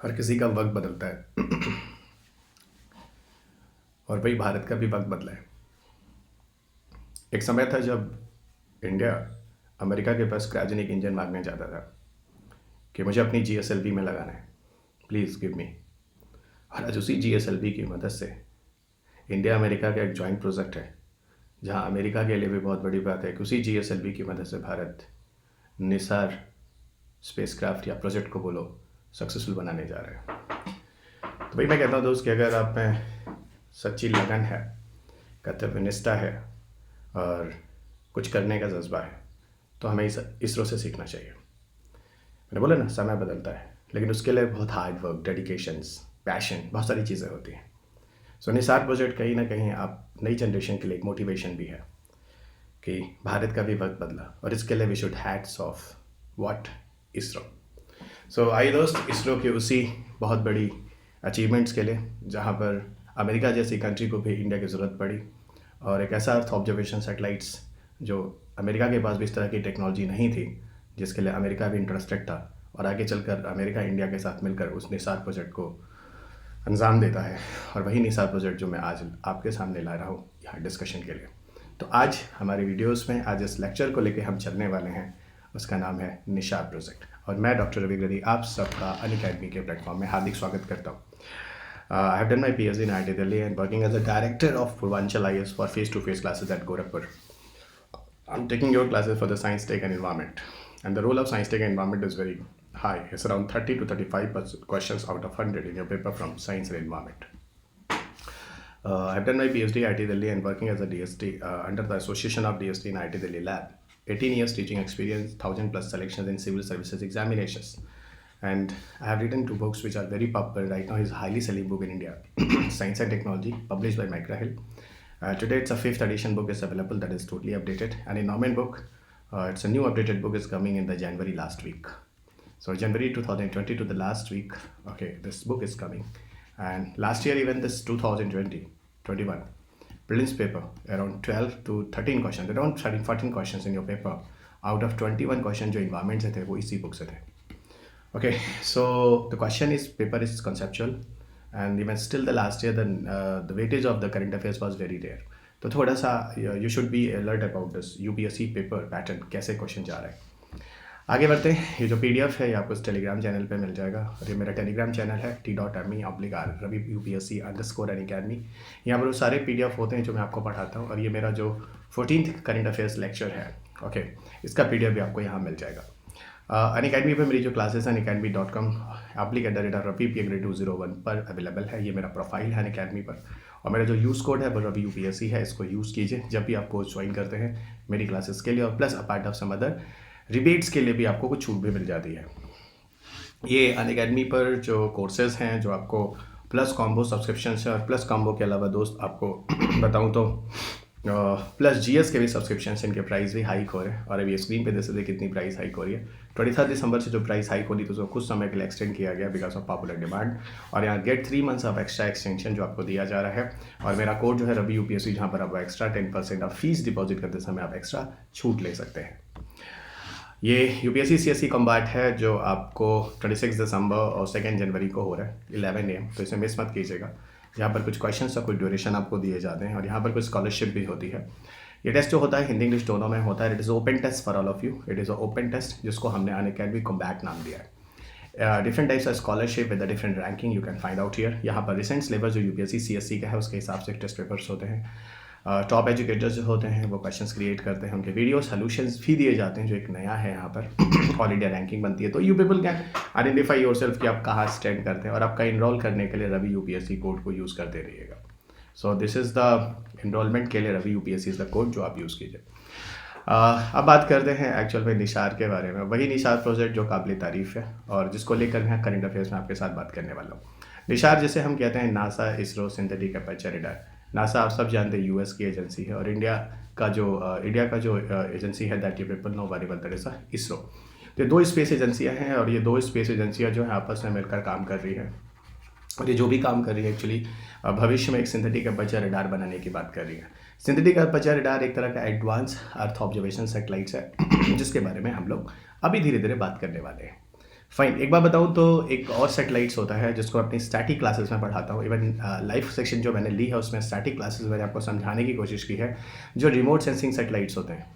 हर किसी का वक्त बदलता है और वही भारत का भी वक्त बदला है। एक समय था जब इंडिया अमेरिका के पास क्रायोजेनिक इंजन मांगने जाता था कि मुझे अपनी GSLV में लगाना है, प्लीज़ गिव मी। और आज उसी GSLV की मदद से इंडिया अमेरिका का एक जॉइंट प्रोजेक्ट है, जहां अमेरिका के लिए भी बहुत बड़ी बात है कि उसी GSLV की मदद से भारत निसार स्पेसक्राफ्ट या प्रोजेक्ट को बोलो सक्सेसफुल बनाने जा रहे हैं। तो भाई मैं कहता हूँ दोस्त कि अगर आप में सच्ची लगन है, कर्तव्यनिष्ठा है और कुछ करने का जज्बा है तो हमें इसरो से सीखना चाहिए। मैंने बोला ना, समय बदलता है लेकिन उसके लिए बहुत हार्ड वर्क, डेडिकेशंस, पैशन, बहुत सारी चीज़ें होती हैं। सो निसार प्रोजेक्ट कहीं ना कहीं आप नई जनरेशन के लिए एक मोटिवेशन भी है कि भारत का भी वक्त बदला और इसके लिए we should hats off what ISRO. सो आइए दोस्त, इसरो की उसी बहुत बड़ी अचीवमेंट्स के लिए जहाँ पर अमेरिका जैसी कंट्री को भी इंडिया की ज़रूरत पड़ी और एक ऐसा अर्थ ऑब्जर्वेशन सैटेलाइट्स जो अमेरिका के पास भी इस तरह की टेक्नोलॉजी नहीं थी, जिसके लिए अमेरिका भी इंटरेस्टेड था और आगे चलकर अमेरिका इंडिया के साथ मिलकर उस निसार प्रोजेक्ट को अंजाम देता है। और वही निसार प्रोजेक्ट जो मैं आज आपके सामने ला रहा हूँ यहाँ डिस्कशन के लिए। तो आज हमारी वीडियोस में आज इस लेक्चर को लेकर हम चलने वाले हैं, उसका नाम है निसार प्रोजेक्ट। और मैं डॉक्टर रवि ग्रदी आप सबका अनअकैडमी के प्लेटफॉर्म में हार्दिक स्वागत करता हूँ। I have done my PhD in IIT Delhi and working as a director of Purvanchal IS for face-to-face classes at Gorakhpur. I'm taking your classes for the science, tech and environment. And the role of science, tech and environment is very high. It's around 30 to 35% questions out of 100 in your paper from science and environment. I have done my PhD at IIT Delhi and working as a DST under the Association of DST in IIT Delhi lab. 18 years teaching experience, 1000 plus selections in civil services examinations. And I have written 2 books which are very popular right now. It's a highly selling book in India, Science and Technology, published by Micra Hill. Today it's a 5th edition book is available that is totally updated. And in Norman book, it's a new updated book is coming in the January last week. So January 2020 to the last week, okay, this book is coming. And last year even this 2021, prelims paper, around 12 to 13 questions, around 13, 14 questions in your paper. Out of 21 questions जो environment से थे वो इसी book से थे. Okay, so the question is, paper is conceptual and even still the last year the weightage of the current affairs was very rare. तो थोड़ा सा you should be alert about this UPSC paper pattern, कैसे question जा रहा है। आगे बढ़ते हैं। ये जो PDF है ये आपको इस टेलीग्राम चैनल पे मिल जाएगा और ये मेरा टेलीग्राम चैनल है t.me/Ravi UPSC_Unacademy। यहाँ पर वो सारे PDF होते हैं जो मैं आपको पढ़ाता हूँ और ये मेरा जो 14th करंट अफेयर्स लेक्चर है, ओके, इसका PDF भी आपको यहाँ मिल जाएगा। अनअकैडमी पे मेरी जो क्लासेस हैं unacademy.com/Ravi_PA_201 पर अवेलेबल है। ये मेरा प्रोफाइल है अनअकैडमी पर और मेरा जो यूज़ कोड है वो रवि UPSC है। इसको यूज़ कीजिए जब भी आप कोर्स ज्वाइन करते हैं मेरी क्लासेस के लिए और plus apart of some other rebates के लिए भी आपको कुछ छूट भी मिल जाती है। ये अनअकैडमी पर जो कोर्सेज़ हैं जो आपको प्लस कॉम्बो सब्सक्रिप्शन है और प्लस कॉम्बो के अलावा दोस्त आपको बताऊँ तो प्लस GS के भी सब्सक्रिप्शन इनके प्राइस भी हाइक हो रहे हैं और अभी स्क्रीन पे देख सकते कितनी प्राइस हाइक हो रही है। 23 दिसंबर से जो प्राइस हाइक होनी तो उसको कुछ समय के लिए एक्सटेंड किया गया बिकॉज ऑफ पॉपुलर डिमांड और यहाँ get 3 months of extra extension जो आपको दिया जा रहा है और मेरा कोड जो है रवि UPSC, जहाँ पर आप एक्स्ट्रा 10% ऑफ फीस डिपॉजिट करते समय आप एक्स्ट्रा छूट ले सकते हैं। ये UPSC CSE कॉम्बैट है जो आपको 26 दिसंबर और 2 जनवरी को हो रहा है 11 AM, तो इसे मिस मत कीजिएगा। यहाँ पर कुछ क्वेश्चंस और कुछ ड्यूरेशन आपको दिए जाते हैं और यहाँ पर कुछ स्कॉलरशिप भी होती है। ये टेस्ट जो होता है हिंदी इंग्लिश दोनों में होता है। It is open test for all of you. It is a open test जिसको हमने अनअकैडमी कॉम्बैट नाम दिया है। Different types of scholarship with the different ranking you can find out here. यहाँ पर रिसेंट सिलेबस जो UPSC CSE का है उसके हिसाब से टेस्ट पेपर्स होते हैं। टॉप एजुकेटर्स जो होते हैं वो क्वेश्चंस क्रिएट करते हैं, उनके वीडियो सोल्यूशंस भी दिए जाते हैं जो एक नया है यहाँ पर। ऑल इंडिया रैंकिंग बनती है तो you people can identify yourself कि आप कहाँ स्टैंड करते हैं और आपका इनरोल करने के लिए रवि UPSC कोड को यूज़ करते रहिएगा। So this is the enrolment के लिए Ravi UPSC is the code जो आप यूज़ कीजिए। अब बात करते हैं एक्चुअल में निसार के बारे में। वही निसार प्रोजेक्ट जो काबिल तारीफ़ है और जिसको लेकर मैं करंट अफेयर्स में आपके साथ बात करने वाला हूँ। निसार जिसे हम कहते हैं NASA ISRO synthetic aperture radar. NASA आप सब जानते हैं US की एजेंसी है और इंडिया का जो एजेंसी है that you people know very well, that is ISRO. तो 2 स्पेस एजेंसियाँ हैं और ये 2 स्पेस एजेंसियाँ जो है आपस में मिलकर काम कर रही है और ये जो भी काम कर रही है एक्चुअली भविष्य में एक सिंथेटिक अपर्चर रेडार बनाने की बात कर रही है। सिंथेटिक अपर्चर रेडार एक तरह का एडवांस अर्थ ऑब्जर्वेशन सैटेलाइट्स है जिसके बारे में हम लोग अभी धीरे धीरे बात करने वाले हैं। फाइन, एक बात बताऊँ तो एक और सैटेलाइट्स होता है जिसको अपनी स्टैटिक क्लासेस में पढ़ाता हूँ। इवन लाइफ सेक्शन जो मैंने ली है उसमें स्टैटिक क्लासेस मैंने आपको समझाने की कोशिश की है। जो रिमोट सेंसिंग सैटेलाइट्स होते हैं,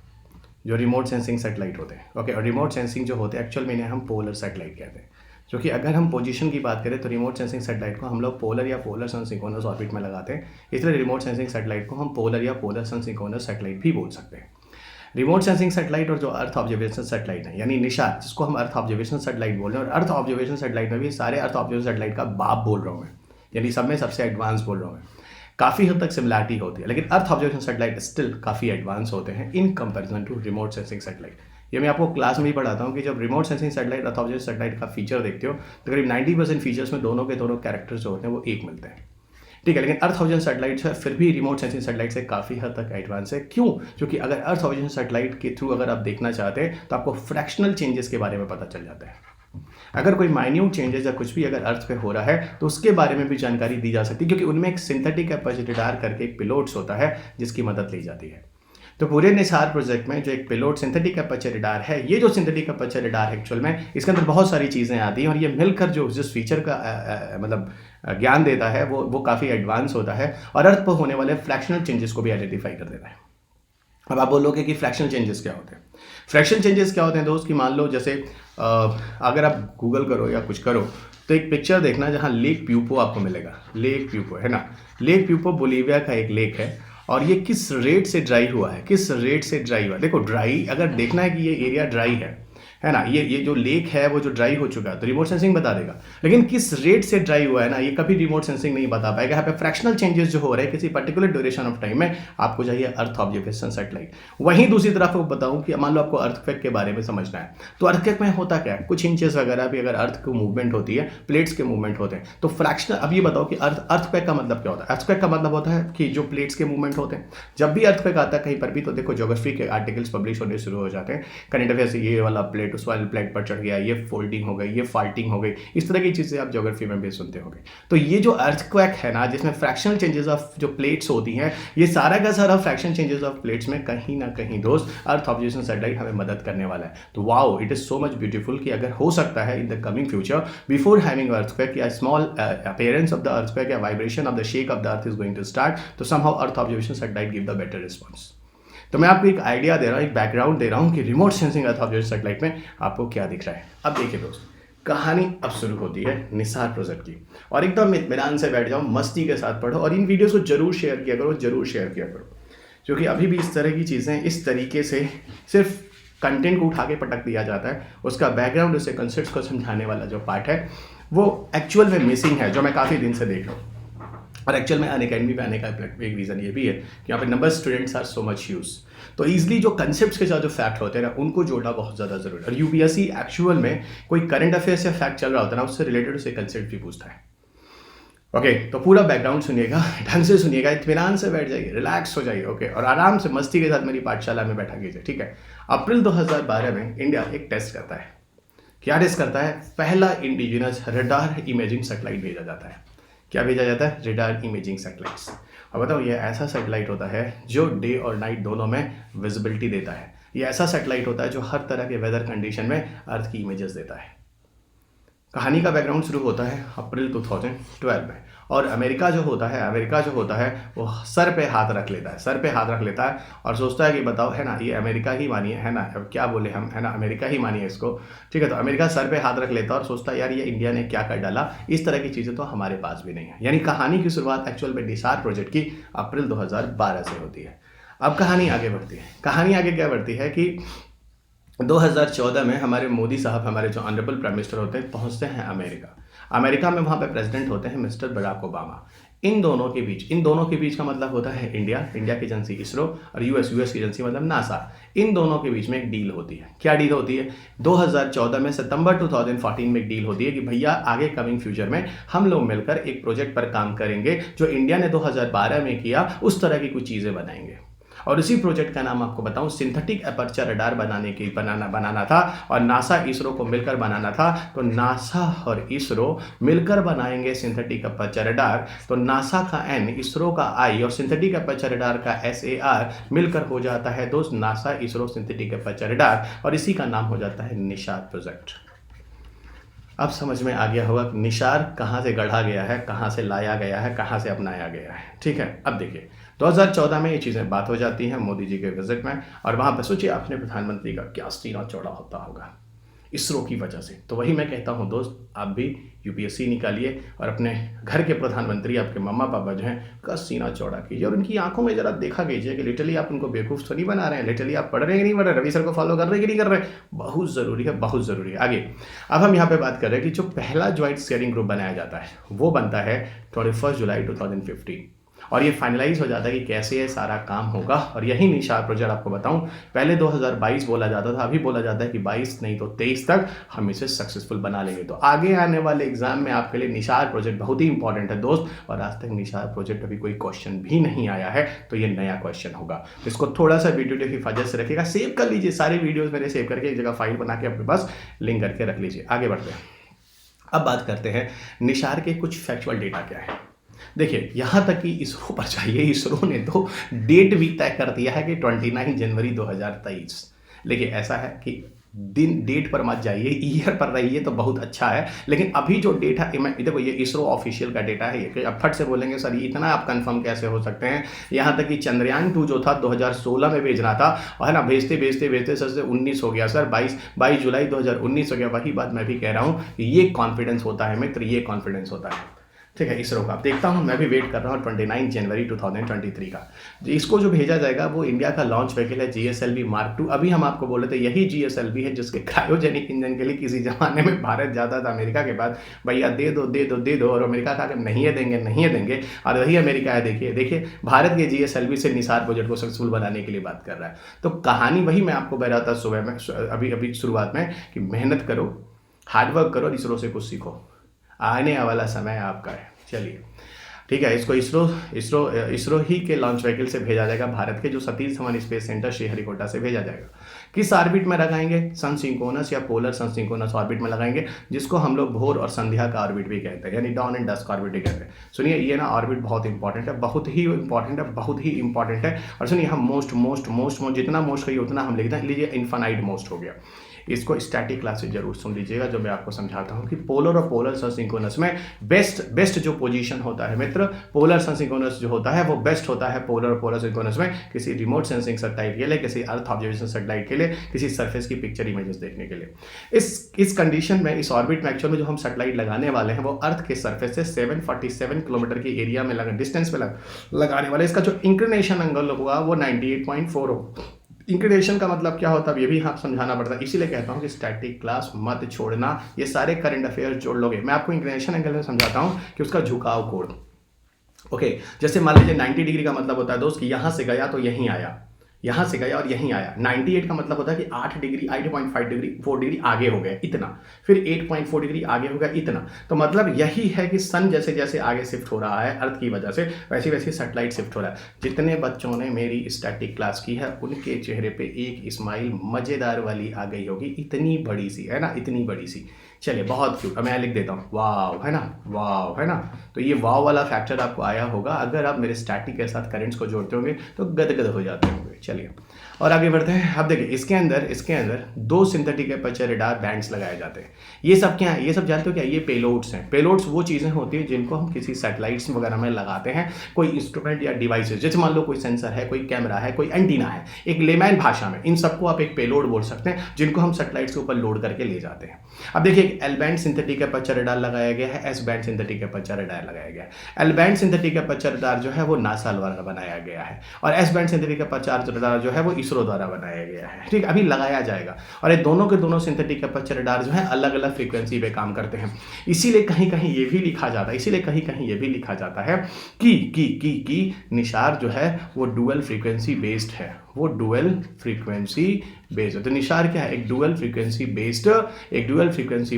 जो रिमोट सेंसिंग सैटेलाइट होते हैं, ओके, और रिमोट सेंसिंग जो होते हैं एक्चुअल में इन्हें हम पोलर सैटेलाइट कहते हैं। क्योंकि अगर हम पोजीशन की बात करें तो रिमोट सेंसिंग सैटेलाइट को हम लोग पोलर या पोलर सन सिंक्रोनस ऑर्बिट में लगाते हैं, इसलिए रिमोट सेंसिंग सैटेलाइट को हम पोलर या पोलर सन सिंक्रोनस सैटेलाइट भी बोल सकते हैं। रिमोट सेंसिंग सैटेलाइट और जो अर्थ ऑब्जर्वेशन सैटेलाइट है यानी निशात, जिसको हम अर्थ ऑब्जर्वेशन सैटेलाइट बोल रहे हैं, और अर्थ ऑब्जर्वेशन सैटेलाइट में भी सारे अर्थ ऑब्जर्वेशन सैटेलाइट का बाप बोल रहा हूँ मैं, यानी सब में सबसे एडवांस बोल रहा हूँ मैं। काफ़ी हद तक सिमिलैरिटी होती है, लेकिन अर्थ ऑब्जर्वेशन सैटेलाइट स्टिल काफ़ी एडवांस होते हैं in comparison to remote sensing satellite. ये मैं आपको क्लास में ही पढ़ाता हूँ कि जब रिमोट सेंसिंग सैटेलाइट अर्थ ऑब्जर्वेशन सैटेलाइट का फीचर देखते हो तो करीब 90% फीचर्स में दोनों के दोनों कैरेक्टर्स जो होते हैं वो एक मिलते हैं, ठीक है। लेकिन अर्थ ऑब्जर्वेशन सैटेलाइट है फिर भी रिमोट सेंसिंग सैटेलाइट से काफ़ी हद तक एडवांस है। क्यों? क्योंकि अगर अर्थ ऑब्जर्वेशन सैटेलाइट के थ्रू अगर आप देखना चाहते हैं तो आपको फ्रैक्शनल चेंजेस के बारे में पता चल जाता है। अगर कोई माइन्यूट चेंजेस या कुछ भी अगर अर्थ पे हो रहा है तो उसके बारे में भी जानकारी दी जा सकती है, क्योंकि उनमें एक सिंथेटिक एपर्चर रडार करके एक पिलोट्स होता है जिसकी मदद ली जाती है। तो पूरे निसार प्रोजेक्ट में जो एक पिलोट सिंथेटिक एपर्चर रडार है, ये जो सिंथेटिक एपर्चर रडार एक्चुअल में इसके अंदर बहुत सारी चीज़ें आती हैं और ये मिलकर जो जिस फीचर का मतलब ज्ञान देता है वो काफ़ी एडवांस होता है और अर्थ पर होने वाले फ्रैक्शनल चेंजेस को भी आइडेंटिफाई कर देता है। अब आप बोलोगे कि फ्रैक्शनल चेंजेस क्या होते हैं? फ्रैक्शनल चेंजेस क्या होते हैं दोस्त? कि मान लो जैसे अगर आप गूगल करो या कुछ करो तो एक पिक्चर देखना जहाँ लेक प्यूपो आपको मिलेगा। लेक प्यूपो है ना, लेक प्यूपो बोलीविया का एक लेक है और ये किस रेट से ड्राई हुआ है, किस रेट से ड्राई हुआ है। देखो ड्राई अगर देखना है कि ये एरिया ड्राई है ना, ये जो लेक है वो जो ड्राई हो चुका है तो रिमोट सेंसिंग बता देगा, लेकिन किस रेट से ड्राई हुआ है ना ये कभी रिमोट सेंसिंग नहीं बता पाएगा। यहाँ पे फ्रैक्शनल चेंजेस जो हो रहे हैं किसी पर्टिकुलर ड्यूरेशन ऑफ टाइम में, आपको चाहिए अर्थ ऑब्जर्वेशन सैटेलाइट। वहीं दूसरी तरफ को बताऊं कि मान लो आपको अर्थक्वेक के बारे में समझना है तो अर्थक्वेक में होता क्या है, कुछ इंचेस वगैरह भी अगर अर्थ की मूवमेंट होती है, प्लेट्स के मूवमेंट होते हैं तो फ्रैक्शनल। अब ये बताओ कि अर्थक्वेक का मतलब क्या होता है? अर्थक्वेक का मतलब होता है कि जो प्लेट्स के मूवमेंट होते हैं, जब भी अर्थक्वेक आता है कहीं पर भी तो देखो ज्योग्राफी के आर्टिकल्स पब्लिश होने शुरू हो जाते हैं, करंट अफेयर्स, ये वाला प्लेट उस वाले प्लेट पर चढ़ गया, ये फोल्डिंग हो गई, ये फाल्टिंग हो गई, इस तरह की चीजें आप ज्योग्राफी में भी सुनते होंगे। तो ये जो अर्थक्वेक है ना, जिसमें फ्रैक्शनल चेंजेस ऑफ जो प्लेट्स होती हैं, ये सारा का सारा फ्रैक्शनल चेंजेस ऑफ प्लेट्स में कहीं ना कहीं दोस्त अर्थ ऑब्जर्वेशन सैटेलाइट हमें मदद करने वाला है। तो wow, it is so much beautiful कि अगर हो सकता है in the coming future before having earthquake या small appearance of the earthquake या vibration of the shake of the earth is going to start, तो somehow earth observation satellite give the better response. तो मैं आपको एक idea दे रहा हूँ, एक बैकग्राउंड दे रहा हूँ कि रिमोट सेंसिंग अर्थ ऑब्जर्वेशन सैटेलाइट में आपको क्या दिख रहा है। अब देखिए दोस्त, कहानी अब शुरू होती है निसार प्रोजेक्ट की, और एकदम इत्मीनान से बैठ जाओ, मस्ती के साथ पढ़ो और इन वीडियोस को जरूर शेयर किया करो, जरूर शेयर किया करो, क्योंकि अभी भी इस तरह की चीज़ें इस तरीके से सिर्फ कंटेंट को उठा के पटक दिया जाता है, उसका बैकग्राउंड, उससे कंसेप्ट को समझाने वाला जो पार्ट है वो एक्चुअल में मिसिंग है, जो मैं काफ़ी दिन से देख रहा हूँ। और एक्चुअल में अनअकैडमी पे आने का एक रीज़न ये भी है कि यहाँ पे number students are so much use, तो ईजिली जो कंसेप्ट्स के साथ जो फैक्ट होते हैं ना उनको जोड़ना बहुत ज़्यादा जरूरी है। और यूपीएससी एक्चुअल में कोई करंट अफेयर्स या फैक्ट चल रहा होता है ना, उससे रिलेटेड उसे कंसेप्ट भी पूछता है। ओके, तो पूरा बैकग्राउंड सुनिएगा, ढंग से सुनिएगा, इत्मीनान से बैठ जाइए, रिलैक्स हो जाइए, ओके, और आराम से मस्ती के साथ मेरी पाठशाला में बैठा कीजिए, ठीक है। अप्रैल 2012 में इंडिया एक टेस्ट करता है। क्या टेस्ट करता है? पहला इंडिजिनस रडार इमेजिंग सैटेलाइट भेजा जाता है। क्या भेजा जाता है? Radar imaging satellites. अब बताओ, ये ऐसा सैटेलाइट होता है जो डे और नाइट दोनों में विजिबिलिटी देता है। ये ऐसा सैटेलाइट होता है जो हर तरह के वेदर कंडीशन में अर्थ की इमेजेस देता है। कहानी का बैकग्राउंड शुरू होता है अप्रैल 2012 में, और अमेरिका जो होता है वो सर पे हाथ रख लेता है और सोचता है कि बताओ, है ना, ये अमेरिका ही मानिए, है ना, अब क्या बोले हम, है ना, अमेरिका ही मानिए इसको, ठीक है। तो अमेरिका सर पे हाथ रख लेता है और सोचता है यार ये इंडिया ने क्या कर डाला, इस तरह की चीज़ें तो हमारे पास भी नहीं है। यानी कहानी की शुरुआत एक्चुअल में निसार प्रोजेक्ट की अप्रैल 2012 से होती है। अब कहानी आगे बढ़ती है। कहानी आगे क्या बढ़ती है कि 2014 में हमारे मोदी साहब, हमारे जो ऑनरेबल प्राइम मिनिस्टर होते हैं, पहुंचते हैं अमेरिका में। वहाँ पे प्रेसिडेंट होते हैं मिस्टर बराक ओबामा। इन दोनों के बीच का मतलब होता है इंडिया की एजेंसी इसरो, और यूएस की एजेंसी मतलब नासा। इन दोनों के बीच में एक डील होती है। क्या डील होती है? 2014 में सितंबर 2014 में एक डील होती है कि भैया आगे कमिंग फ्यूचर में हम लोग मिलकर एक प्रोजेक्ट पर काम करेंगे जो इंडिया ने 2012 में किया, उस तरह की कुछ चीज़ें बनाएंगे। और इसी प्रोजेक्ट का नाम आपको बताऊं, सिंथेटिक एपर्चर रडार बनाना था और नासा इसरो को मिलकर बनाना था। तो नासा और इसरो मिलकर बनाएंगे सिंथेटिक एपर्चर रडार। तो नासा का एन, इसरो का आई और सिंथेटिक एपर्चर रडार का SAR मिलकर हो जाता है दोस्त NASA ISRO synthetic aperture radar, और इसी का नाम हो जाता है निशात प्रोजेक्ट। अब समझ में आ गया होगा कि निसार कहाँ से गढ़ा गया है, कहाँ से लाया गया है, कहाँ से अपनाया गया है। ठीक है, अब देखिए 2014 में ये चीज़ें बात हो जाती हैं मोदी जी के विजिट में, और वहाँ पर सोचिए अपने प्रधानमंत्री का क्या सीना चौड़ा होता होगा इसरो की वजह से। तो वही मैं कहता हूँ दोस्त, आप भी यूपीएससी निकालिए और अपने घर के प्रधानमंत्री आपके मम्मा पापा जो हैं का सीना चौड़ा कीजिए और उनकी आंखों में जरा देखा कीजिए कि लिटरली आप उनको बेवकूफ़ तो नहीं बना रहे हैं, लिटरली आप पढ़ रहे हैं कि नहीं पढ़ रहे, रवि सर को फॉलो कर रहे हैं कि नहीं कर रहे। बहुत ज़रूरी है, बहुत ज़रूरी है। आगे अब हम यहाँ पे बात कर रहे हैं कि जो पहला ज्वाइंट स्टीयरिंग ग्रुप बनाया जाता है वो बनता है 21 जुलाई 2015, और ये फाइनलाइज हो जाता है कि कैसे ये सारा काम होगा। और यही निसार प्रोजेक्ट आपको बताऊं, पहले 2022 बोला जाता था, अभी बोला जाता है कि 22 नहीं तो 23 तक हम इसे सक्सेसफुल बना लेंगे। तो आगे आने वाले एग्जाम में आपके लिए निसार प्रोजेक्ट बहुत ही इंपॉर्टेंट है दोस्त, और आज तक निसार प्रोजेक्ट अभी कोई क्वेश्चन भी नहीं आया है, तो ये नया क्वेश्चन होगा। इसको थोड़ा सा वीडियो की हिफाजत से रखिएगा, सेव कर लीजिए, सारे वीडियोज मेरे सेव करके एक जगह फाइल बना के अपने पास लिंक करके रख लीजिए। आगे बढ़ते हैं, अब बात करते हैं निसार के कुछ फैक्चुअल डेटा क्या है। देखिए यहाँ तक कि इसरो पर चाहिए, इसरो ने तो डेट भी तय कर दिया है कि 29 जनवरी 2023। लेकिन ऐसा है कि दिन डेट पर मत जाइए, ईयर पर रहिए तो बहुत अच्छा है। लेकिन अभी जो डेटा है, देखो ये इसरो ऑफिशियल का डेटा है, ये अब फट से बोलेंगे सर ये इतना आप कंफर्म कैसे हो सकते हैं। यहाँ तक कि चंद्रयान 2 जो था 2016 में भेजना था, और है ना, भेजते भेजते भेजते सर से 19 हो गया सर, 22 जुलाई 2019 हो गया। वही बात मैं भी कह रहा हूँ, ये कॉन्फिडेंस होता है मित्र, ये कॉन्फिडेंस होता है। ठीक है, इसरो का देखता हूँ, मैं भी वेट कर रहा हूँ 29 जनवरी 2023 का। इसको जो भेजा जाएगा वो इंडिया का लॉन्च व्हीकल है GSLV Mark II। अभी हम आपको बोले थे यही GSLV है जिसके क्रायोजेनिक इंजन के लिए किसी जमाने में भारत जाता था अमेरिका के बाद, भैया दे दो दे दो दे दो, और अमेरिका कहा कि नहीं है देंगे नहीं है देंगे, और वही अमेरिका है। देखिए देखिए भारत के GSLV से निसार प्रोजेक्ट को सक्सेसफुल बनाने के लिए बात कर रहा है। तो कहानी वही मैं आपको बता रहा था सुबह में, अभी शुरुआत में, कि मेहनत करो, हार्डवर्क करो, इसरो से कुछ सीखो, आने वाला समय आपका है। चलिए ठीक है, इसको इसरो ही के लॉन्च व्हीकल से भेजा जाएगा, भारत के जो सतीश धवन स्पेस सेंटर श्रीहरिकोटा से भेजा जाएगा। किस ऑर्बिट में लगाएंगे, सन सिंक्रोनस या पोलर सन सिंक्रोनस ऑर्बिट में लगाएंगे, जिसको हम लोग भोर और संध्या का ऑर्बिट भी कहते हैं, यानी डॉन एंड डस्क ऑर्बिट भी कहते हैं। सुनिए ये ना ऑर्बिट बहुत इंपॉर्टेंट है, बहुत ही इंपॉर्टेंट है, बहुत ही इंपॉर्टेंट है। और सुनिए हम मोस्ट जितना मोस्ट कहिए उतना हम लिखते हैं, लीजिए इन्फानाइट मोस्ट हो गया। इसको स्टैटिक क्लास से जरूर सुन लीजिएगा, जो मैं आपको समझाता हूँ कि पोलर और पोलर सन सिंक्रोनस में बेस्ट जो पोजीशन होता है मित्र, पोलर सन सिंक्रोनस जो होता है वो बेस्ट होता है पोलर और पोलर सिंक्रोनस में, किसी रिमोट सेंसिंग सैटेलाइट के लिए, किसी अर्थ ऑब्जर्वेशन सैटेलाइट के लिए, किसी सरफेस की पिक्चर इमेजेस देखने के लिए। इस कंडीशन में, इस ऑर्बिट में एक्चुअल में जो हम सैटेलाइट लगाने वाले हैं वो अर्थ के सरफेस से 747 किलोमीटर की एरिया में डिस्टेंस में लगाने वाले। इसका जो इंक्लिनेशन एंगल होगा वो 98.4 हो। इंक्लिनेशन का मतलब क्या होता है ये भी आप समझाना पड़ता है, इसीलिए कहता हूँ कि स्टैटिक क्लास मत छोड़ना, ये सारे करंट अफेयर्स जोड़ लोगे। मैं आपको इंक्लिनेशन एंगल में समझाता हूँ कि उसका झुकाव कोण। ओके, जैसे मान लीजिए 90 डिग्री का मतलब होता है दोस्त कि यहाँ से गया तो यहीं आया, यहाँ से गया और यहीं आया। 98 का मतलब होता है कि 8.5 डिग्री 4 डिग्री आगे हो गया इतना, फिर 8.4 डिग्री आगे हो गया इतना। तो मतलब यही है कि सन जैसे जैसे आगे शिफ्ट हो रहा है अर्थ की वजह से, वैसे वैसे सैटेलाइट शिफ्ट हो रहा है। जितने बच्चों ने मेरी स्टैटिक क्लास की है उनके चेहरे पे एक स्माइल मज़ेदार वाली आ गई होगी, इतनी बड़ी सी है ना, इतनी बड़ी सी। चलिए बहुत क्यूट, मैं लिख देता हूँ वाव, है ना, वाव, है ना। तो ये वाव वाला फैक्टर आपको आया होगा अगर आप मेरे स्टैटिक के साथ करेंट्स को जोड़ते होंगे तो गदगद हो जाते होंगे। चलिए और आगे बढ़ते हैं। अब देखिए इसके अंदर 2 सिंथेटिक एपर्चर रेडार बैंड्स लगाए जाते हैं। ये सब क्या है, ये सब जानते हो क्या, ये पेलोड्स हैं। पेलोड्स वो चीज़ें होती हैं जिनको हम किसी सैटेलाइट्स वगैरह में लगाते हैं, कोई इंस्ट्रूमेंट या डिवाइसेज, जैसे मान लो कोई सेंसर है, कोई कैमरा है, कोई एंटीना है, एक लेमैन भाषा में इन सबको आप एक पेलोड बोल सकते हैं, जिनको हम सैटेलाइट्स के ऊपर लोड करके ले जाते हैं। अब देखिए L band synthetic aperture radar लगाया गया है, S band synthetic aperture radar लगाया गया है। L band synthetic aperture radar जो है वो नासा द्वारा बनाया गया है, और S band synthetic aperture radar जो है वो इसरो द्वारा बनाया गया है। ठीक, अभी लगाया जाएगा। और ये दोनों के दोनों सिंथेटिक एपर्चर रेडार जो है अलग अलग फ्रीक्वेंसी पे काम करते हैं। इसीलिए कहीं कहीं ये भी लिखा जाता है कि निसार जो है वो डुअल फ्रीक्वेंसी बेस्ड है, वो डुअल फ्रीक्वेंसी बेस्ड है। तो निसार क्या है, एक डुअल फ्रीक्वेंसी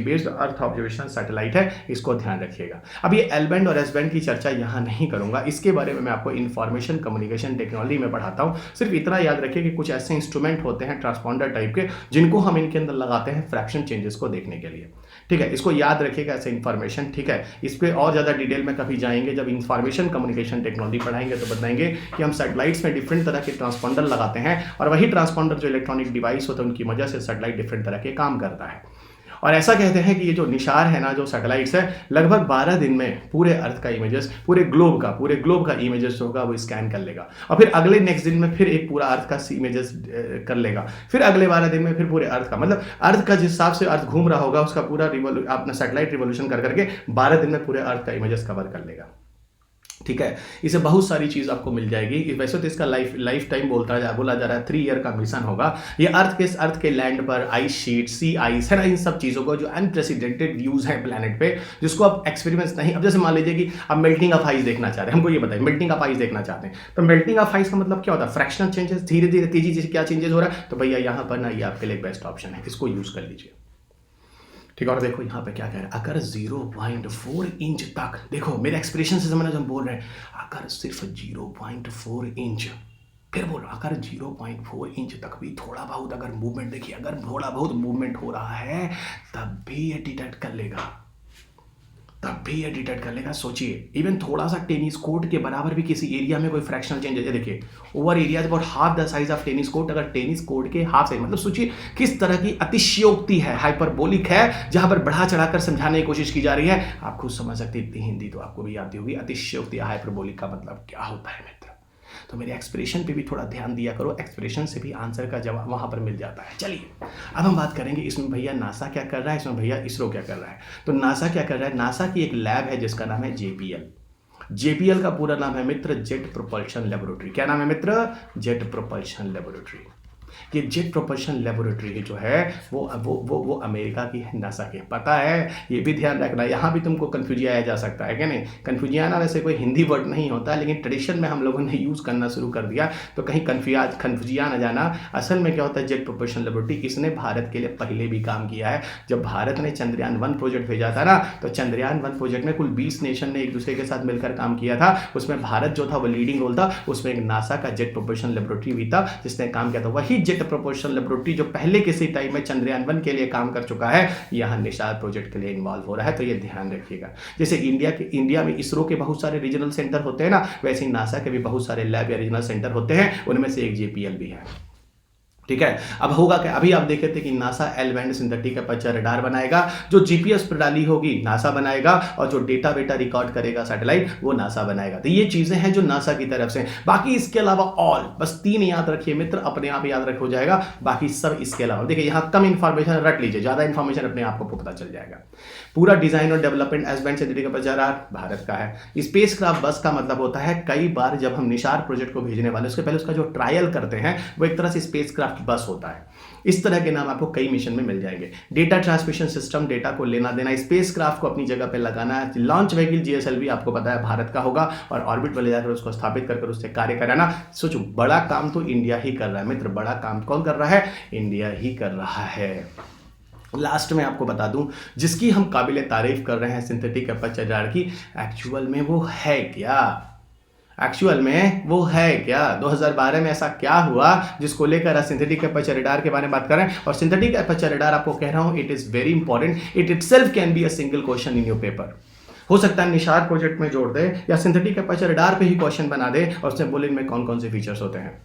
बेस्ड अर्थ ऑब्जर्वेशन सैटेलाइट है, इसको ध्यान रखिएगा। अब ये एल बैंड और एस बैंड की चर्चा यहाँ नहीं करूंगा, इसके बारे में मैं आपको इंफॉर्मेशन कम्युनिकेशन टेक्नोलॉजी में पढ़ाता हूँ। सिर्फ इतना याद रखिए कि कुछ ऐसे इंस्ट्रूमेंट होते हैं ट्रांसपॉन्डर टाइप के, जिनको हम इनके अंदर लगाते हैं फ्रैक्शन चेंजेस को देखने के लिए। ठीक है, इसको याद रखिएगा ऐसे इन्फॉर्मेशन। ठीक है, इस पर और ज़्यादा डिटेल में कभी जाएंगे, जब इंफॉर्मेशन कम्युनिकेशन टेक्नोलॉजी पढ़ाएंगे तो बताएंगे कि हम सैटेलाइट्स में डिफरेंट तरह के ट्रांसपॉन्डर लगाते हैं, और वही ट्रांसपॉन्डर जो इलेक्ट्रॉनिक डिवाइस होता है उनकी वजह से सैटेलाइट डिफरेंट तरह के काम करता है। और ऐसा कहते हैं कि ये जो निशार है ना, जो सैटेलाइट्स है, लगभग 12 दिन में पूरे अर्थ का इमेजेस, पूरे ग्लोब का इमेजेस होगा वो स्कैन कर लेगा, और फिर अगले नेक्स्ट दिन में फिर एक पूरा अर्थ का इमेजेस कर लेगा, फिर अगले 12 दिन में फिर पूरे अर्थ का, मतलब अर्थ का जिस हिसाब से अर्थ घूम रहा होगा उसका पूरा अपना सैटेलाइट रिवोल्यूशन कर करके 12 दिन में पूरे अर्थ का इमेजेस कवर कर लेगा। ठीक है, इसे बहुत सारी चीज आपको मिल जाएगी। वैसे तो इसका लाइफ टाइम बोला जा रहा है 3 ईयर का मिशन होगा। ये अर्थ के लैंड पर आइस शीट, सी आइस है ना, इन सब चीजों को जो अनप्रेसिडेंटेड व्यूज है प्लेनेट पे, जिसको आप एक्सपेरिमेंट्स नहीं, अब जैसे मान लीजिए कि आप मेल्टिंग ऑफ आइस देखना चाह रहे हैं, हमको ये बताइए मेल्टिंग ऑफ आइस देखना चाहते हैं, तो मेल्टिंग ऑफ आइस का मतलब क्या होता है? फ्रैक्शनल चेंजेस, धीरे धीरे तेजी से क्या चेंजेस हो रहा है। तो भैया यहाँ पर ना ये आपके लिए बेस्ट ऑप्शन है, इसको यूज कर लीजिए। ठीक है, और देखो यहाँ पे क्या कह रहा है, अगर 0.4 इंच तक, देखो मेरे एक्सप्रेशन से समझना, हम बोल रहे हैं अगर सिर्फ 0.4 इंच, फिर बोलो अगर 0.4 इंच तक भी थोड़ा बहुत अगर मूवमेंट, देखिए अगर थोड़ा बहुत मूवमेंट हो रहा है तब भी ये डिटेक्ट कर लेगा, सोचिए इवन थोड़ा सा टेनिस कोर्ट के बराबर भी किसी एरिया में कोई फ्रैक्शनल चेंज है, देखिए over area about half the size of tennis court, अगर टेनिस कोर्ट के हाफ साइज, मतलब सोचिए किस तरह की अतिशयोक्ति है, हाइपरबोलिक है, जहां पर बढ़ा चढ़ाकर समझाने की कोशिश की जा रही है। आप खुद समझ सकते, इतनी हिंदी तो आपको भी आती होगी, अतिशयोक्ति हाइपरबोलिक का मतलब क्या होता है मित्र। तो मेरे एक्सप्रेशन पे भी थोड़ा ध्यान दिया करो, एक्सप्रेशन से भी आंसर का जवाब वहां पर मिल जाता है। चलिए अब हम बात करेंगे इसमें भैया नासा क्या कर रहा है, इसमें भैया इसरो क्या कर रहा है। तो नासा क्या कर रहा है, नासा की एक लैब है जिसका नाम है जेपीएल का पूरा नाम है मित्र जेट प्रोपल्शन लेबोरेटरी। क्या नाम है मित्र? Jet propulsion laboratory. ये जेट प्रोपल्शन लेबोरेटरी जो है वो अमेरिका की है, नासा के, पता है, ये भी ध्यान रखना। यहाँ भी तुमको कन्फ्यूजिया आया जा सकता है, क्या नहीं? कन्फ्यूजियाना वैसे कोई हिंदी वर्ड नहीं होता, लेकिन ट्रेडिशन में हम लोगों ने यूज़ करना शुरू कर दिया, तो कहीं कन्फ्यूजिया ना जाना। असल में क्या होता है जेट प्रोपल्शन लेबोरेटरी, इसने भारत के लिए पहले भी काम किया है। जब भारत ने चंद्रयान 1 प्रोजेक्ट भेजा था ना, तो चंद्रयान 1 प्रोजेक्ट में कुल 20 नेशन ने एक दूसरे के साथ मिलकर काम किया था। उसमें भारत जो था वो लीडिंग रोल था, उसमें एक नासा का जेट प्रोपल्शन लेबोरेटरी भी था जिसने काम किया था। वही जेट प्रोपल्शन लेबोरेटरी जो पहले किसी टाइम में चंद्रयान 1 के लिए काम कर चुका है, यहां निशार प्रोजेक्ट के लिए इन्वॉल्व हो रहा है, तो ये ध्यान रखिएगा। जैसे इंडिया में इसरो के बहुत सारे रीजनल सेंटर होते हैं ना, वैसे ही नासा के भी बहुत सारे लैब या रीजनल सेंटर होते हैं, उनमें से एक जेपीएल भी है। ठीक है, अब होगा क्या, अभी आप देखे थे कि NASA L band synthetic aperture radar बनाएगा, जो जीपीएस प्रणाली होगी नासा बनाएगा, और जो डेटा रिकॉर्ड करेगा सैटेलाइट वो नासा बनाएगा। तो ये चीजें हैं जो नासा की तरफ से। बाकी इसके अलावा ऑल, बस 3 याद रखिए मित्र, अपने आप याद रख हो जाएगा, बाकी सब इसके अलावा। देखिए यहां कम इंफॉर्मेशन रख लीजिए, ज्यादा इंफॉर्मेशन अपने आप को पता चल जाएगा। पूरा डिजाइन और development S band synthetic aperture radar Bharat का है। स्पेस क्राफ्ट बस का मतलब होता है, कई बार जब हम निशार प्रोजेक्ट को भेजने वाले, उसके पहले उसका जो ट्रायल करते हैं वो एक तरह से स्पेस क्राफ्ट बस होता है। इस तरह के नाम आपको कई मिशन में मिल जाएंगे। डेटा ट्रांसमिशन सिस्टम, डेटा को लेना देना, स्पेस क्राफ्ट को अपनी जगह पे लगाना है। लॉन्च व्हीकल जीएसएलवी आपको पता है भारत का होगा, और ऑर्बिट पर ले जाकर उसको स्थापित कर उससे कार्य कराना। सोचो बड़ा काम तो इंडिया ही कर रहा है मित्र, बड़ा काम कौन कर रहा है? इंडिया ही कर रहा है। लास्ट में आपको बता दूं, जिसकी हम काबिले तारीफ कर रहे हैं सिंथेटिक अपर्चर रडार की, एक्चुअल में वो है क्या? 2012 में ऐसा क्या हुआ जिसको लेकर सिंथेटिक अपर्चर रडार के बारे में बात कर रहे हैं। और सिंथेटिक अपर्चर रडार आपको कह रहा हूं, it is very important, it itself can be a single question in your paper. हो सकता है निशार प्रोजेक्ट में जोड़ दे, या सिंथेटिक अपर्चर रडार पे ही क्वेश्चन बना दे, और उसमें बोले इनमें कौन कौन से फीचर्स होते हैं।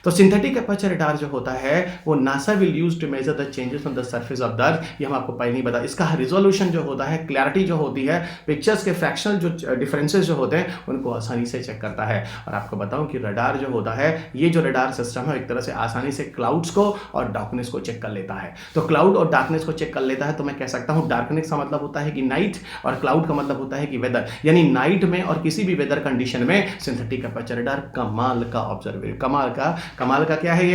तो सिंथेटिक अपर्चर रडार जो होता है वो NASA will use to measure the changes on the surface of the earth. ये हम आपको पहले ही बता, इसका रिजोल्यूशन जो होता है, क्लैरिटी जो होती है, पिक्चर्स के फ्रैक्शनल जो डिफरेंसेस जो होते हैं उनको आसानी से चेक करता है। और आपको बताऊं कि रडार जो होता है, ये जो रडार सिस्टम है एक तरह से आसानी से क्लाउड्स को और डार्कनेस को चेक कर लेता है। तो क्लाउड और डार्कनेस को चेक कर लेता है, तो मैं कह सकता हूं डार्कनेस का मतलब होता है कि नाइट, और क्लाउड का मतलब होता है कि वेदर, यानी नाइट में और किसी भी वेदर कंडीशन में सिंथेटिक अपर्चर रडार कमाल का क्या है,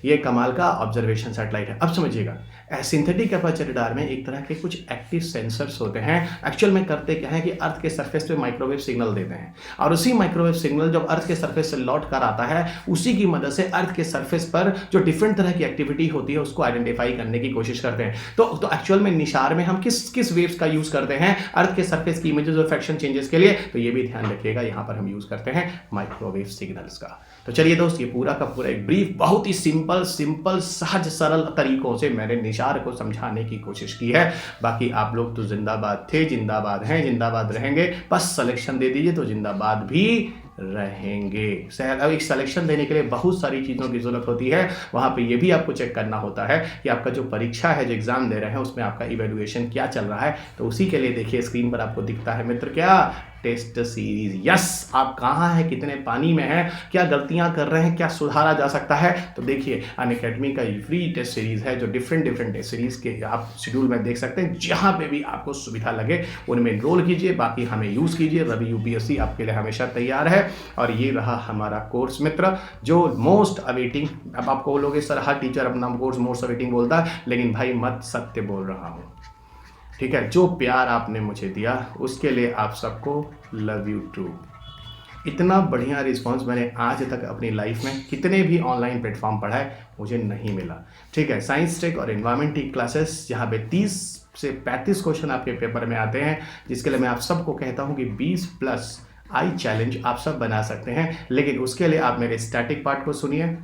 ये कमाल का ऑब्जर्वेशन सैटेलाइट है। अब समझिएगा, सिंथेटिक अपर्चर रडार में एक तरह के कुछ एक्टिव सेंसर्स होते हैं। एक्चुअल में करते क्या है कि अर्थ के सरफेस पे माइक्रोवेव सिग्नल देते हैं, और उसी माइक्रोवेव सिग्नल जब अर्थ के सरफेस से लौट कर आता है, उसी की मदद से अर्थ के सरफेस पर जो डिफरेंट तरह की एक्टिविटी होती है उसको आइडेंटिफाई करने की कोशिश करते हैं। तो एक्चुअल में निशार में हम किस वेव्स का यूज करते हैं अर्थ के सरफेस की इमेजेस और फ्रैक्शन चेंजेस के लिए, तो ये भी ध्यान रखिएगा, यहां पर हम यूज करते हैं माइक्रोवेव सिग्नल्स का। तो चलिए दोस्त, ये पूरा का पूरा एक ब्रीफ, बहुत ही सिंपल सहज सरल तरीकों से मैंने निशार को समझाने की कोशिश की है। बाकी आप लोग तो जिंदाबाद थे, जिंदाबाद हैं, जिंदाबाद रहेंगे, बस सिलेक्शन दे दीजिए तो जिंदाबाद भी रहेंगे। अब एक सिलेक्शन देने के लिए बहुत सारी चीज़ों की ज़रूरत होती है। वहाँ पे ये भी आपको चेक करना होता है कि आपका जो परीक्षा है, जो एग्ज़ाम दे रहे हैं, उसमें आपका इवैल्यूएशन क्या चल रहा है। तो उसी के लिए देखिए स्क्रीन पर आपको दिखता है मित्र, क्या टेस्ट सीरीज। यस, आप कहाँ हैं, कितने पानी में हैं, क्या गलतियां कर रहे हैं, क्या सुधारा जा सकता है। तो देखिए अनअकैडमी का फ्री टेस्ट सीरीज है, जो डिफरेंट टेस्ट सीरीज के आप शेड्यूल में देख सकते हैं। जहां पे भी आपको सुविधा लगे उनमें एनरोल कीजिए, बाकी हमें यूज़ कीजिए। रवि यूपीएससी आपके लिए हमेशा तैयार है। और ये रहा हमारा कोर्स मित्र, जो मोस्ट अवेटिंग। अब आपको बोलोगे सर हर टीचर अपना कोर्स मोस्ट अवेटिंग बोलता है, लेकिन भाई मत सत्य बोल रहा हूँ, ठीक है। जो प्यार आपने मुझे दिया उसके लिए आप सबको लव यू टू। इतना बढ़िया रिस्पांस मैंने आज तक अपनी लाइफ में कितने भी ऑनलाइन प्लेटफॉर्म पढ़ाए मुझे नहीं मिला, ठीक है। साइंस टेक और एनवायरमेंट की क्लासेस जहाँ पे 30 से 35 क्वेश्चन आपके पेपर में आते हैं, जिसके लिए मैं आप सबको कहता हूँ कि 20+ आई चैलेंज आप सब बना सकते हैं। लेकिन उसके लिए आप मेरे स्टैटिक पार्ट को सुनिए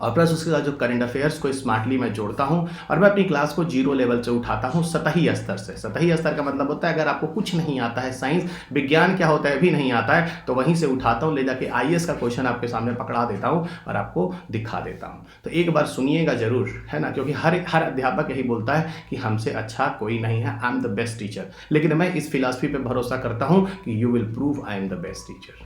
और प्लस उसके साथ जो करंट अफेयर्स को स्मार्टली मैं जोड़ता हूं, और मैं अपनी क्लास को 0 लेवल से उठाता हूं, सतही स्तर से। सतही स्तर का मतलब होता है अगर आपको कुछ नहीं आता है, साइंस विज्ञान क्या होता है भी नहीं आता है, तो वहीं से उठाता हूं, ले जाके आईएएस का क्वेश्चन आपके सामने पकड़ा देता हूं और आपको दिखा देता हूं। तो एक बार सुनिएगा जरूर, है ना, क्योंकि हर अध्यापक यही बोलता है कि हमसे अच्छा कोई नहीं है, I am the best teacher. लेकिन मैं इस फिलॉसफी पे भरोसा करता हूं कि you will prove I am the best teacher,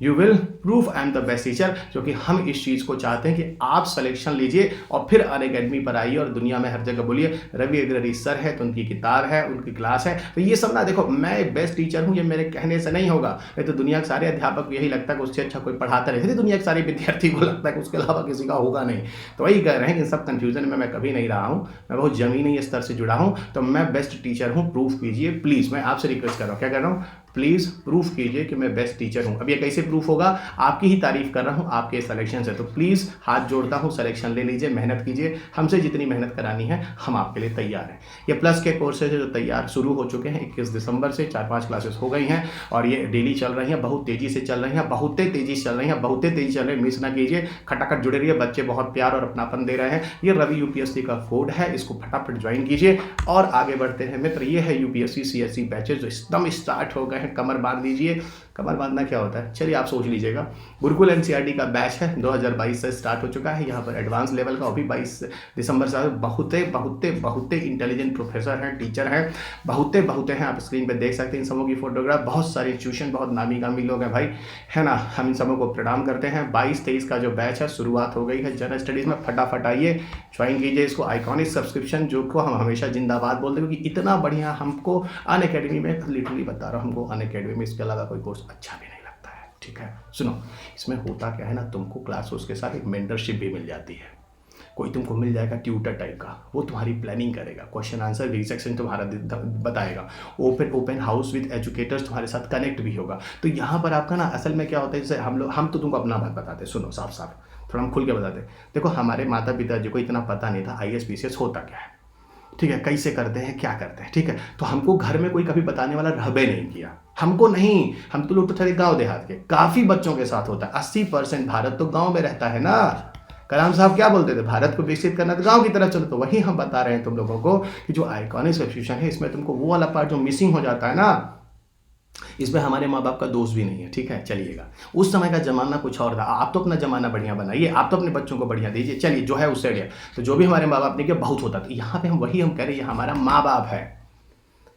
you will prove I am the best teacher. क्योंकि हम इस चीज़ को चाहते हैं कि आप सिलेक्शन लीजिए और फिर अनअकैडमी पर आइए और दुनिया में हर जगह बोलिए रवि अग्रवाल सर है तो उनकी किताब है, उनकी क्लास है। तो ये सब ना, देखो मैं बेस्ट टीचर हूँ ये मेरे कहने से नहीं होगा, नहीं तो दुनिया के सारे अध्यापक को यही लगता है कि उससे अच्छा कोई पढ़ाता रहते थे, दुनिया के सारे विद्यार्थी को लगता है कि उसके अलावा किसी का होगा नहीं। तो वही कह रहे हैं कि सब कन्फ्यूजन में मैं कभी नहीं रहा हूँ, मैं बहुत ज़मीनी स्तर से जुड़ा हूँ। तो मैं बेस्ट टीचर हूँ, प्रूफ कीजिए प्लीज़। मैं आपसे रिक्वेस्ट कर रहा हूँ, क्या कर रहा हूँ, प्लीज़ प्रूफ कीजिए कि मैं बेस्ट टीचर हूं। अब ये कैसे प्रूफ होगा, आपकी ही तारीफ कर रहा हूं आपके सिलेक्शन से। तो प्लीज़ हाथ जोड़ता हूं, सिलेक्शन ले लीजिए, मेहनत कीजिए, हमसे जितनी मेहनत करानी है हम आपके लिए तैयार हैं। ये प्लस के कोर्सेज जो तैयार शुरू हो चुके हैं 21 दिसंबर से 4-5 क्लासेस हो गई हैं और ये डेली चल रही हैं, बहुत तेज़ी से चल रही हैं, बहुत तेज़ी चल रही हैं, बहुत तेज़ी चल रही है। मिस ना कीजिए, खटाखट जुड़े रहिए, बच्चे बहुत प्यार और अपनापन दे रहे हैं। ये रवि यूपीएससी का कोड है, इसको फटाफट ज्वाइन कीजिए और आगे बढ़ते हैं मित्र। ये है यूपीएससी सीएससी बैचेज जो एकदम स्टार्ट हो गए हैं। कमर बांध लीजिए। कमर बांधना क्या होता है चलिए आप सोच लीजिएगा। गुरुकुल एनसीईआरटी का बैच है 2022 से स्टार्ट हो चुका है। यहाँ पर एडवांस लेवल का अभी 22 दिसंबर से बहुत इंटेलिजेंट प्रोफेसर हैं, टीचर हैं, बहुत हैं। आप स्क्रीन पे देख सकते हैं इन सबों की फोटोग्राफ। बहुत सारे इंस्टीट्यूशन, बहुत नामी गामी लोग हैं भाई, है ना। हम इन सबों को प्रणाम करते हैं। 22-23 का जो बैच है शुरुआत हो गई है जनरल स्टडीज़ में। फटाफट आइए, ज्वाइन कीजिए इसको। आइकॉनिक सब्सक्रिप्शन जो को हम हमेशा जिंदाबाद बोलते हैं, क्योंकि इतना बढ़िया हमको अनअकैडमी में, लिटरली बता रहा हूँ, हमको अनअकैडमी में इसके अलावा कोई कोर्स अच्छा भी नहीं लगता है, ठीक है। सुनो, इसमें होता क्या है ना, तुमको क्लास उसके साथ एक मेंटरशिप भी मिल जाती है। कोई तुमको मिल जाएगा ट्यूटर टाइप का, वो तुम्हारी प्लानिंग करेगा, क्वेश्चन आंसर रिसेक्शन तुम्हारा बताएगा, ओपन हाउस विद एजुकेटर्स तुम्हारे साथ कनेक्ट भी होगा। तो यहाँ पर आपका ना असल में क्या होता है, जैसे हम तो तुमको अपना बात बताते हैं, सुनो साफ साफ, थोड़ा हम खुल के बताते हैं। देखो हमारे माता पिता जी को इतना पता नहीं था IAS PCS होता क्या है, ठीक है, कैसे करते हैं, क्या करते हैं, ठीक है। तो हमको घर में कोई कभी बताने वाला रहबे नहीं किया, हमको नहीं। हम तो लोग तो थे गांव देहात के, काफ़ी बच्चों के साथ होता है। 80% भारत तो गांव में रहता है ना। कलाम साहब क्या बोलते थे, भारत को विकसित करना तो गांव की तरफ चलो। तो वही हम बता रहे हैं तुम लोगों को कि जो आइकॉनिक सब्सक्रिप्शन है, इसमें तुमको वो वाला पार्ट जो मिसिंग हो जाता है ना, इसमें हमारे माँ बाप का दोष भी नहीं है, ठीक है। चलिएगा, उस समय का जमाना कुछ और था। आप तो अपना जमाना बढ़िया बनाइए, आप तो अपने बच्चों को बढ़िया दीजिए। चलिए, जो है उससे अड़िया। तो जो भी हमारे माँ बाप ने किया बहुत होता था। यहाँ पे हम कह रहे हैं, हमारा माँ बाप है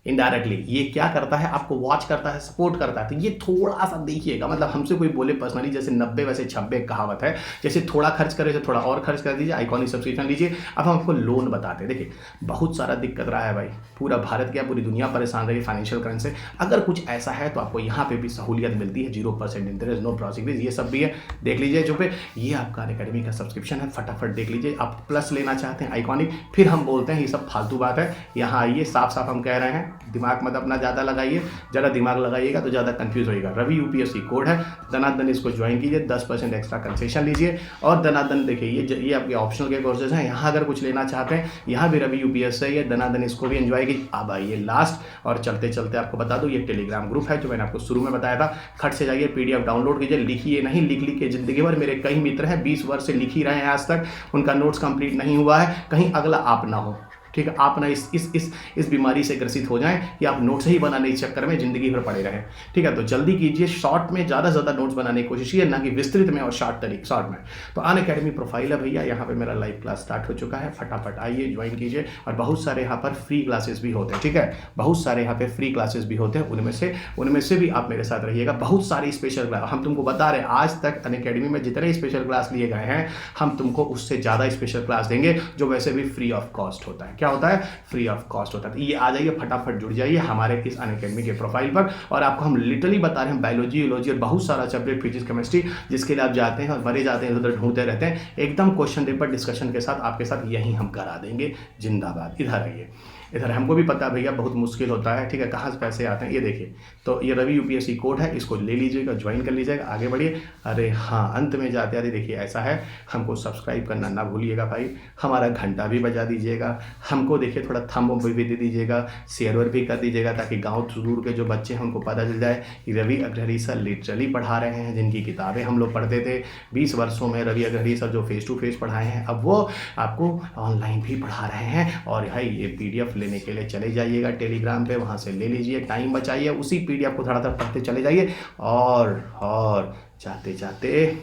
इनडायरेक्टली। ये क्या करता है, आपको वॉच करता है, सपोर्ट करता है। तो ये थोड़ा सा देखिएगा, मतलब हमसे कोई बोले पर्सनली, जैसे 90 वैसे 96 कहावत है, जैसे थोड़ा खर्च करे तो थोड़ा और खर्च कर दीजिए। आइकॉनिक सब्सक्रिप्शन लीजिए। अब हम आपको लोन बताते हैं। देखिए बहुत सारा दिक्कत रहा है भाई, पूरा भारत क्या पूरी दुनिया परेशान रही फाइनेंशियल करंट से। अगर कुछ ऐसा है तो आपको यहाँ पे भी सहूलियत मिलती है, 0% इंटरेस्ट, नो प्रोसीडिंग, ये सब भी है, देख लीजिए। जो पे ये आपका अनअकैडमी का सब्सक्रिप्शन है, फटाफट देख लीजिए। आप प्लस लेना चाहते हैं आइकॉनिक, फिर हम बोलते हैं ये सब फालतू बात है। यहाँ आइए, साफ साफ हम कह रहे हैं, दिमाग मत अपना ज़्यादा लगाइए, ज़्यादा दिमाग लगाइएगा तो ज़्यादा कंफ्यूज होइएगा। रवि यूपीएससी कोड है, दनादन इसको ज्वाइन कीजिए, 10% एक्स्ट्रा कंसेशन लीजिए। और दनादन देखिए, ये आपके ऑप्शनल के कोर्सेज हैं। यहाँ अगर कुछ लेना चाहते हैं, यहाँ भी रवि यूपीएससी है, दनादन इसको भी एंजॉय कीजिए। अब आइए लास्ट, और चलते चलते आपको बता दूँ, ये टेलीग्राम ग्रुप है जो मैंने आपको शुरू में बताया था। खट से जाइए, PDF डाउनलोड कीजिए, लिखिए नहीं, लिख के ज़िंदगी भर। मेरे कई मित्र हैं 20 वर्ष से लिख ही रहे हैं आज तक, उनका नोट्स कंप्लीट नहीं हुआ है, कहीं अगला आप ना हो। ठीक है, आप ना इस बीमारी से ग्रसित हो जाएं कि आप नोट्स ही बनाने के चक्कर में ज़िंदगी भर पड़े रहें। ठीक है, तो जल्दी कीजिए, शॉर्ट में ज़्यादा से ज़्यादा नोट्स बनाने की कोशिश कीजिए, ना कि विस्तृत में और शॉर्ट में। तो अनअकैडमी प्रोफाइल है भैया, यहाँ पे मेरा लाइव क्लास स्टार्ट हो चुका है, फटाफट आइए ज्वाइन कीजिए। और बहुत सारे यहाँ पर फ्री क्लासेस भी होते हैं। ठीक है, बहुत सारे यहाँ पे फ्री क्लासेस भी होते हैं, उनमें से भी आप मेरे साथ रहिएगा। बहुत सारे स्पेशल क्लास हम तुमको बता रहे हैं, आज तक अनअकैडमी में जितने स्पेशल क्लास लिए गए हैं, हम तुमको उससे ज़्यादा स्पेशल क्लास देंगे, जो वैसे भी फ्री ऑफ कॉस्ट होता है। क्या होता है? फ्री ऑफ कॉस्ट होता है। तो ये आ जाइए, फटाफट जुड़ जाइए हमारे इस अनअकैडमी के प्रोफाइल पर। और आपको हम लिटरली बता रहे हैं, बायोलॉजी, यूलॉजी और बहुत सारा सब्जेक्ट, फिजिक्स, केमिस्ट्री, जिसके लिए आप जाते हैं और भरे जाते हैं, उधर ढूंढते रहते हैं, एकदम क्वेश्चन पेपर डिस्कशन के साथ आपके साथ यही हम करा देंगे। जिंदाबाद। इधर आइए, इधर हमको भी पता है भैया बहुत मुश्किल होता है। ठीक है, कहाँ से पैसे आते हैं, ये देखिए। तो ये रवि यूपीएससी कोड है, इसको ले लीजिएगा, ज्वाइन कर लीजिएगा, आगे बढ़िए। अरे हाँ, अंत में जाते आते देखिए ऐसा है, हमको सब्सक्राइब करना ना भूलिएगा भाई, हमारा घंटा भी बजा दीजिएगा, हमको देखिए थोड़ा थंब भी दे दीजिएगा, शेयर भी कर दीजिएगा, ताकि गाँव दूर के जो बच्चे हैं उनको पता चल जाए कि रवि अग्रहरी सर लिटरली पढ़ा रहे हैं। जिनकी किताबें हम लोग पढ़ते थे 20 वर्षों में, रवि अग्रहरी सर जो फेस टू फेस पढ़ाए हैं, अब वो आपको ऑनलाइन भी पढ़ा रहे हैं। और भाई ये PDF लेने के लिए चले जाइएगा टेलीग्राम पे, वहाँ से ले लीजिए, टाइम बचाइए, उसी PDF को थोड़ा पढ़ते चले जाइए। और जाते जाते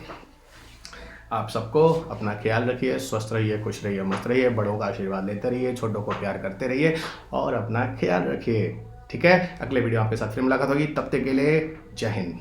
आप सबको अपना ख्याल रखिए, स्वस्थ रहिए, खुश रहिए, मस्त रहिए, बड़ों का आशीर्वाद लेते रहिए, छोटों को प्यार करते रहिए और अपना ख्याल रखिए। ठीक है, अगले वीडियो आपके साथ फिर मुलाकात होगी, तब तक के लिए जय हिंद।